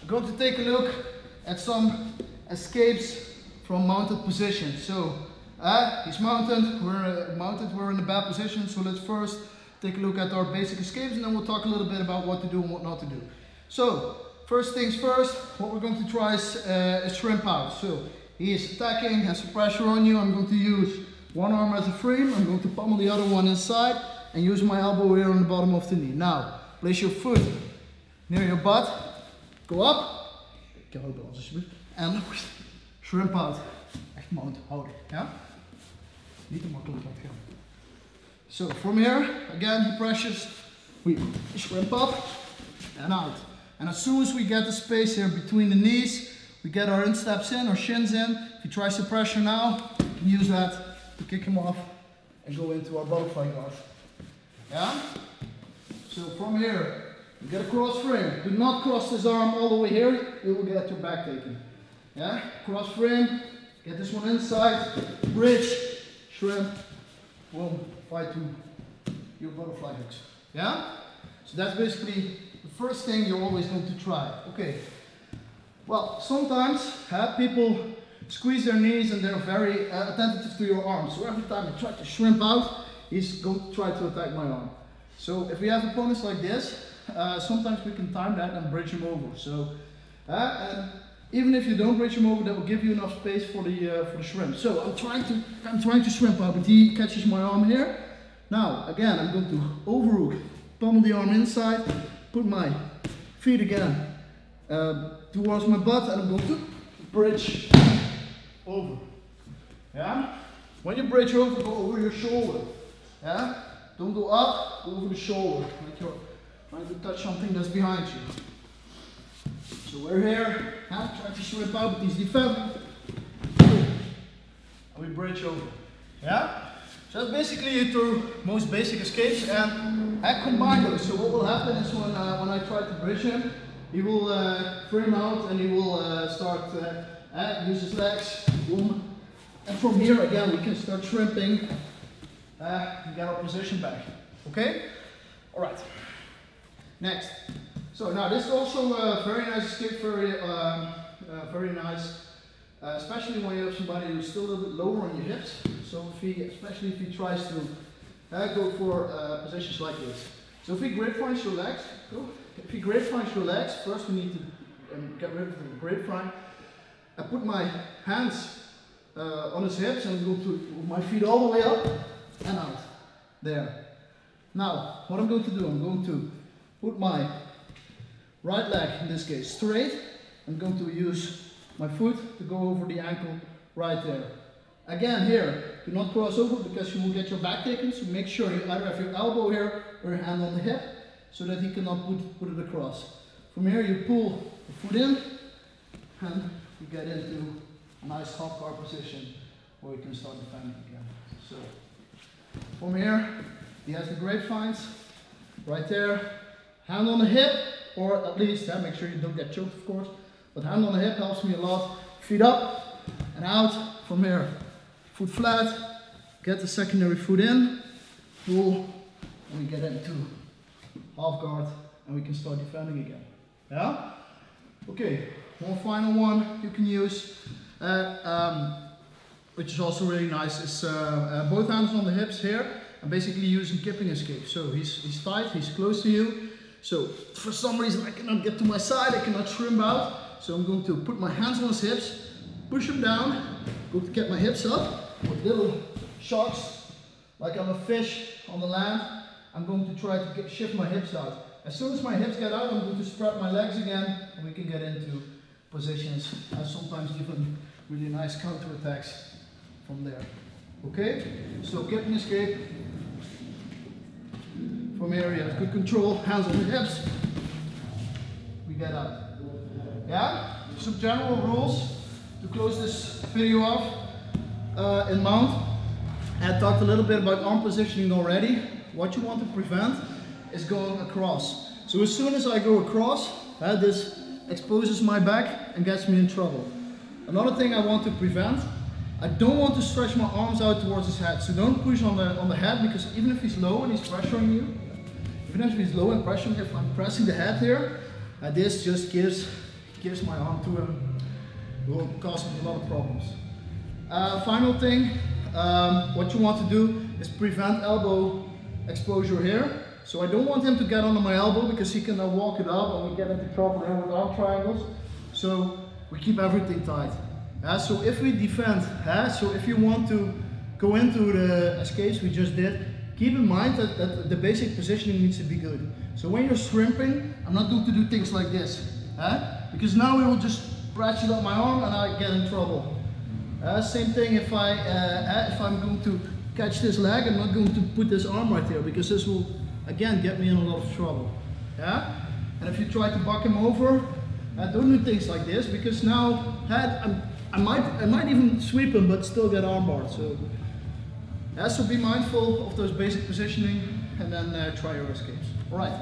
we're going to take a look at some escapes from mounted position. So he's mounted, we're in a bad position, so let's first take a look at our basic escapes and then we'll talk a little bit about what to do and what not to do. So first things first, what we're going to try is shrimp out. So he is attacking, has some pressure on you. I'm going to use one arm as a frame, I'm going to pummel the other one inside and use my elbow here on the bottom of the knee. Now, place your foot near your butt, go up, en shrimp out. Echt mount houden, ja? Niet te makkelijk laten gaan. So from here, again he pressures, we shrimp up and out. And as soon as we get the space here between the knees, we get our insteps in, our shins in. If he tries to pressure now, we can use that to kick him off and go into our butterfly guard. Yeah? So from here, you get a cross frame. Do not cross this arm all the way here, you will get your back taken. Yeah? Cross frame, get this one inside, bridge, shrimp, boom, fight to your butterfly hooks. Yeah? So that's basically the first thing you're always going to try. Okay. Well, sometimes people squeeze their knees and they're very attentive to your arms. So every time I try to shrimp out, he's going to try to attack my arm. So if we have opponents like this, sometimes we can time that and bridge him over. So, and even if you don't bridge him over, that will give you enough space for the shrimp. So I'm trying to shrimp out, but he catches my arm here. Now again, I'm going to overhook, pummel the arm inside, put my feet again towards my butt, and I'm going to bridge over. Yeah. When you bridge over, go over your shoulder. Yeah. Don't go up, go over the shoulder, like you're trying to touch something that's behind you. So we're here, trying to shrimp out, but he's defending. And we bridge over. Yeah? So that's basically your two most basic escapes, and I combine those. So what will happen is when I try to bridge him, he will frame out and he will start use his legs, boom. And from here again we can start shrimping and get our position back. Okay? Alright. Next. So now this is also a very nice escape, very nice, especially when you have somebody who's still a little bit lower on your hips. So especially if he tries to go for positions like this. So if he grapevines your legs, if he grapevines your legs, first we need to get rid of the grapevine. I put my hands on his hips and go to my feet all the way up and out. There. Now, what I'm going to do, I'm going to put my right leg, in this case, straight. I'm going to use my foot to go over the ankle right there. Again here, do not cross over because you will get your back taken, so make sure you either have your elbow here or your hand on the hip so that he cannot put it across. From here you pull the foot in and you get into a nice half guard position where you can start defending again. So from here he has the grapevines right there, hand on the hip, or at least make sure you don't get choked of course, but hand on the hip helps me a lot. Feet up and out from here. Foot flat, get the secondary foot in, pull, and we get into half guard and we can start defending again. Yeah? Okay, one final one you can use, which is also really nice, is both hands on the hips here and basically using kipping escape. So he's tight, he's close to you. So for some reason I cannot get to my side, I cannot shrimp out. So I'm going to put my hands on his hips, push him down, go to get my hips up with little shocks, like I'm a fish on the land. I'm going to try to shift my hips out. As soon as my hips get out, I'm going to spread my legs again and we can get into positions, sometimes even really nice counter attacks from there. Okay, so kipping escape. From here you have good control, hands on the hips, we get out. Yeah, some general rules to close this video off in mount. I talked a little bit about arm positioning already. What you want to prevent is going across. So as soon as I go across, this exposes my back and gets me in trouble. Another thing I want to prevent, I don't want to stretch my arms out towards his head. So don't push on the head, because even if he's low and he's pressuring you, even if he's low and pressuring, if I'm pressing the head here, this just gives gives my arm to him, it will cause me a lot of problems. Final thing, what you want to do is prevent elbow exposure here. So I don't want him to get under my elbow because he can now walk it up and we get into trouble here with arm triangles. So we keep everything tight. So if we defend, so if you want to go into the escapes we just did, keep in mind that the basic positioning needs to be good. So when you're shrimping, I'm not going to do things like this, because now it will just ratchet up my arm and I get in trouble. Same thing if I'm going to catch this leg, I'm not going to put this arm right here because this will again get me in a lot of trouble. And if you try to buck him over, don't do things like this because now I might even sweep him but still get armbarred. So be mindful of those basic positioning and then try your escapes. All right.